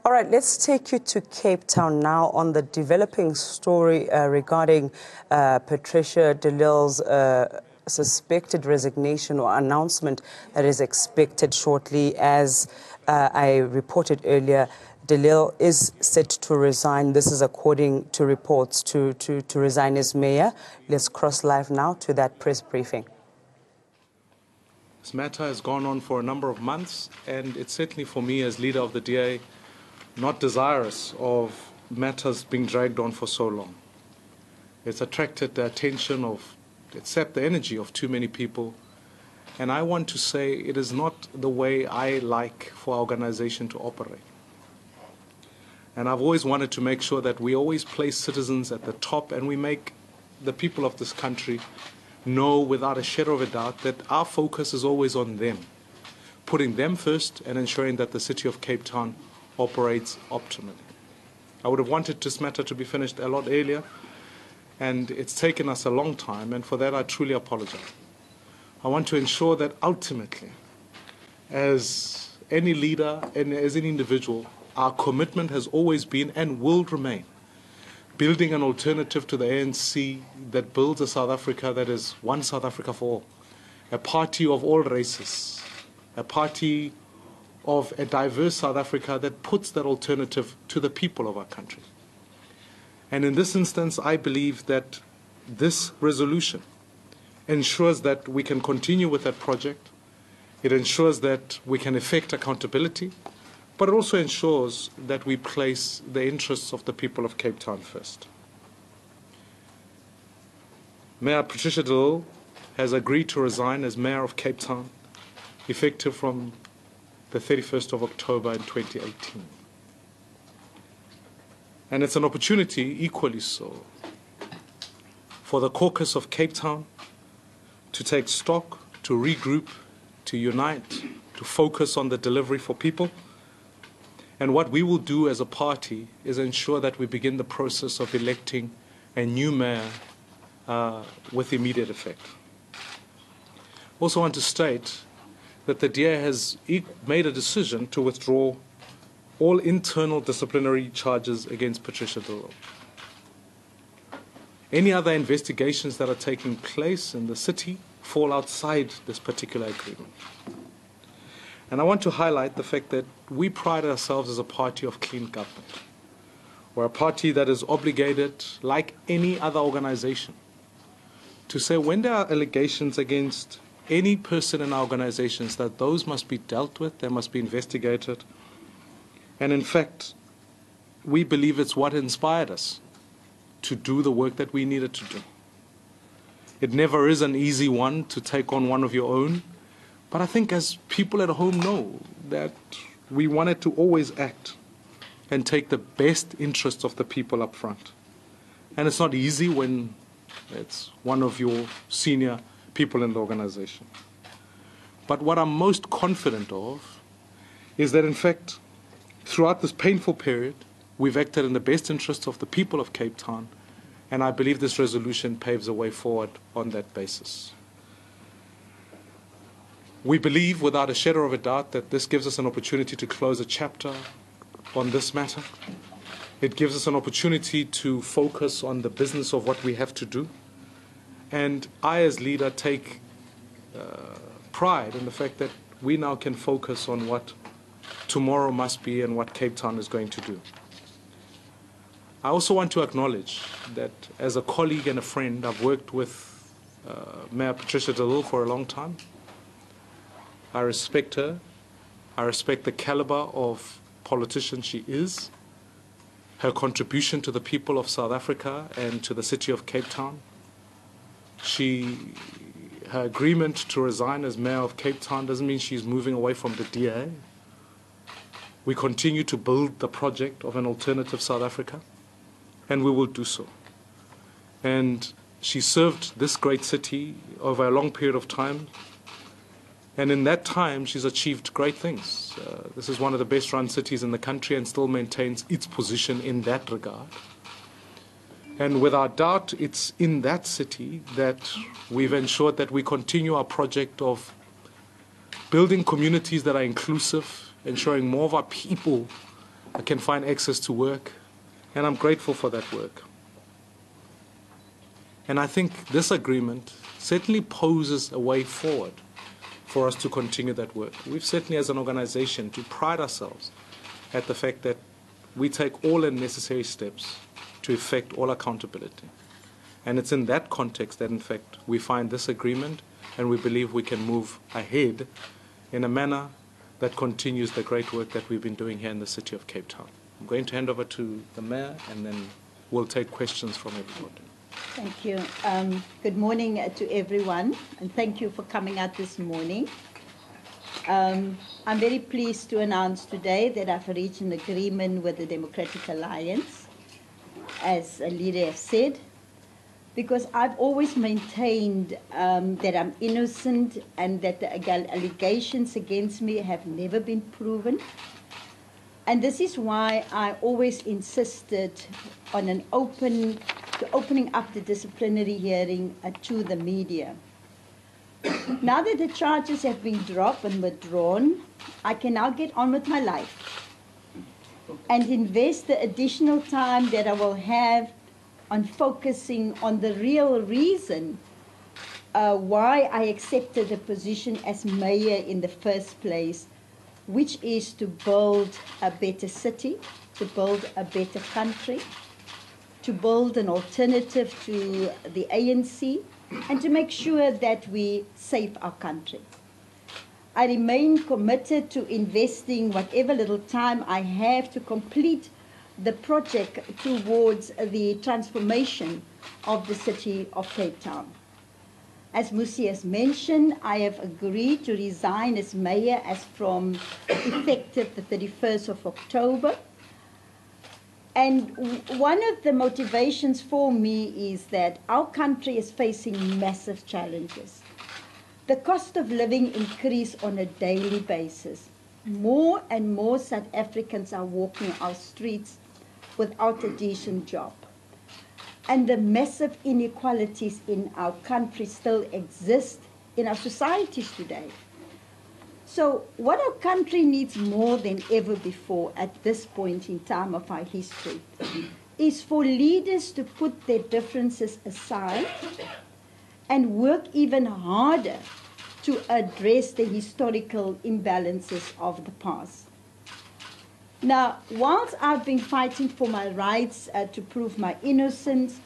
All right, let's take you to Cape Town now on the developing story regarding Patricia De Lille's suspected resignation or announcement that is expected shortly. As I reported earlier, De Lille is set to resign. This is according to reports to resign as mayor. Let's cross live now to that press briefing. This matter has gone on for a number of months, and it's certainly for me as leader of the DA not desirous of matters being dragged on for so long. It's attracted the attention of, it's sapped the energy of too many people, and I want to say it is not the way I like for our organization to operate. And I've always wanted to make sure that we always place citizens at the top, and we make the people of this country know without a shadow of a doubt that our focus is always on them, putting them first and ensuring that the city of Cape Town operates optimally. I would have wanted this matter to be finished a lot earlier, and it's taken us a long time, and for that I truly apologize. I want to ensure that ultimately, as any leader and as an individual, our commitment has always been and will remain building an alternative to the ANC that builds a South Africa that is one South Africa for all, a party of all races, a party of a diverse South Africa that puts that alternative to the people of our country. And in this instance, I believe that this resolution ensures that we can continue with that project. It ensures that we can effect accountability, but it also ensures that we place the interests of the people of Cape Town first. Mayor Patricia De Lille has agreed to resign as Mayor of Cape Town, effective from the 31st of October in 2018. And it's an opportunity, equally so, for the caucus of Cape Town to take stock, to regroup, to unite, to focus on the delivery for people. And what we will do as a party is ensure that we begin the process of electing a new mayor with immediate effect. Also want to state that the DA has made a decision to withdraw all internal disciplinary charges against Patricia De Lille. Any other investigations that are taking place in the city fall outside this particular agreement. And I want to highlight the fact that we pride ourselves as a party of clean government. We're a party that is obligated, like any other organization, to say when there are allegations against any person in our organizations, that those must be dealt with, they must be investigated. And in fact, we believe it's what inspired us to do the work that we needed to do. It never is an easy one to take on one of your own, but I think as people at home know that we wanted to always act and take the best interests of the people up front. And it's not easy when it's one of your senior people in the organization. But what I'm most confident of is that in fact, throughout this painful period, we've acted in the best interests of the people of Cape Town, and I believe this resolution paves a way forward on that basis. We believe without a shadow of a doubt that this gives us an opportunity to close a chapter on this matter. It gives us an opportunity to focus on the business of what we have to do. And I, as leader, take pride in the fact that we now can focus on what tomorrow must be and what Cape Town is going to do. I also want to acknowledge that as a colleague and a friend, I've worked with Mayor Patricia De Lille for a long time. I respect her. I respect the caliber of politician she is, her contribution to the people of South Africa and to the city of Cape Town. Her agreement to resign as Mayor of Cape Town doesn't mean she's moving away from the DA. We continue to build the project of an alternative South Africa, and we will do so. And she served this great city over a long period of time, and in that time she's achieved great things. This is one of the best run cities in the country and still maintains its position in that regard. And without doubt, it's in that city that we've ensured that we continue our project of building communities that are inclusive, ensuring more of our people I can find access to work, and I'm grateful for that work. And I think this agreement certainly poses a way forward for us to continue that work. We've certainly, as an organization, to pride ourselves at the fact that we take all the necessary steps to effect all accountability. And it's in that context that, in fact, we find this agreement, and we believe we can move ahead in a manner that continues the great work that we've been doing here in the city of Cape Town. I'm going to hand over to the Mayor, and then we'll take questions from everybody. Thank you. Good morning to everyone, and thank you for coming out this morning. I'm very pleased to announce today that I've reached an agreement with the Democratic Alliance, as a leader has said, because I've always maintained that I'm innocent and that the allegations against me have never been proven. And this is why I always insisted on an opening up the disciplinary hearing to the media. Now that the charges have been dropped and withdrawn, I can now get on with my life and invest the additional time that I will have on focusing on the real reason why I accepted the position as mayor in the first place, which is to build a better city, to build a better country, to build an alternative to the ANC, and to make sure that we save our country. I remain committed to investing whatever little time I have to complete the project towards the transformation of the city of Cape Town. As Musi has mentioned, I have agreed to resign as mayor as from effective the 31st of October. And one of the motivations for me is that our country is facing massive challenges. The cost of living increase on a daily basis. More and more South Africans are walking our streets without a decent job. And the massive inequalities in our country still exist in our societies today. So what our country needs more than ever before at this point in time of our history is for leaders to put their differences aside and work even harder to address the historical imbalances of the past. Now, whilst I've been fighting for my rights to prove my innocence,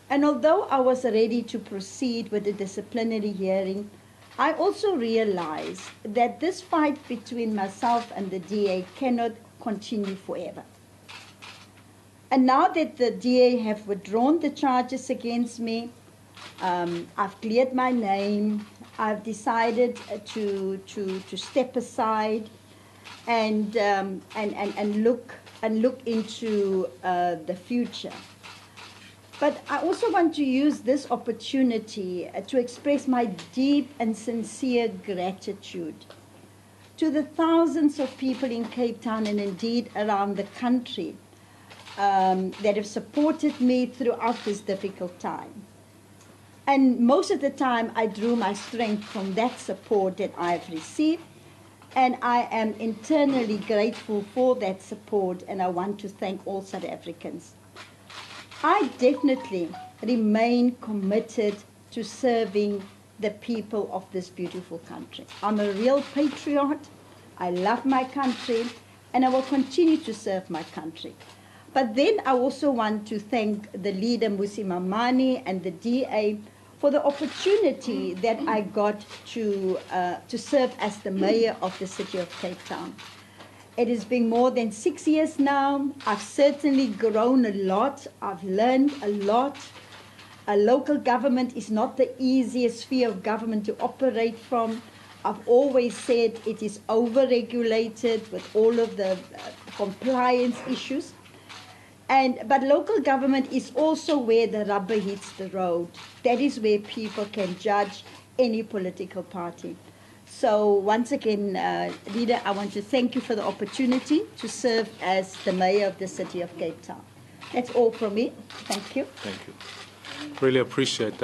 and although I was ready to proceed with the disciplinary hearing, I also realized that this fight between myself and the DA cannot continue forever. And now that the DA have withdrawn the charges against me, I've cleared my name, I've decided to step aside and look into the future. But I also want to use this opportunity to express my deep and sincere gratitude to the thousands of people in Cape Town and indeed around the country that have supported me throughout this difficult time. And most of the time I drew my strength from that support that I've received, and I am internally grateful for that support, and I want to thank all South Africans. I definitely remain committed to serving the people of this beautiful country. I'm a real patriot. I love my country, and I will continue to serve my country. But then I also want to thank the leader, Musi Mamani, and the DA for the opportunity that I got to serve as the mayor of the city of Cape Town. It has been more than 6 years now. I've certainly grown a lot. I've learned a lot. A local government is not the easiest sphere of government to operate from. I've always said it is over-regulated with all of the compliance issues. But local government is also where the rubber hits the road. That is where people can judge any political party. So once again, Leader, I want to thank you for the opportunity to serve as the mayor of the city of Cape Town. That's all from me. Thank you. Thank you. Really appreciate that.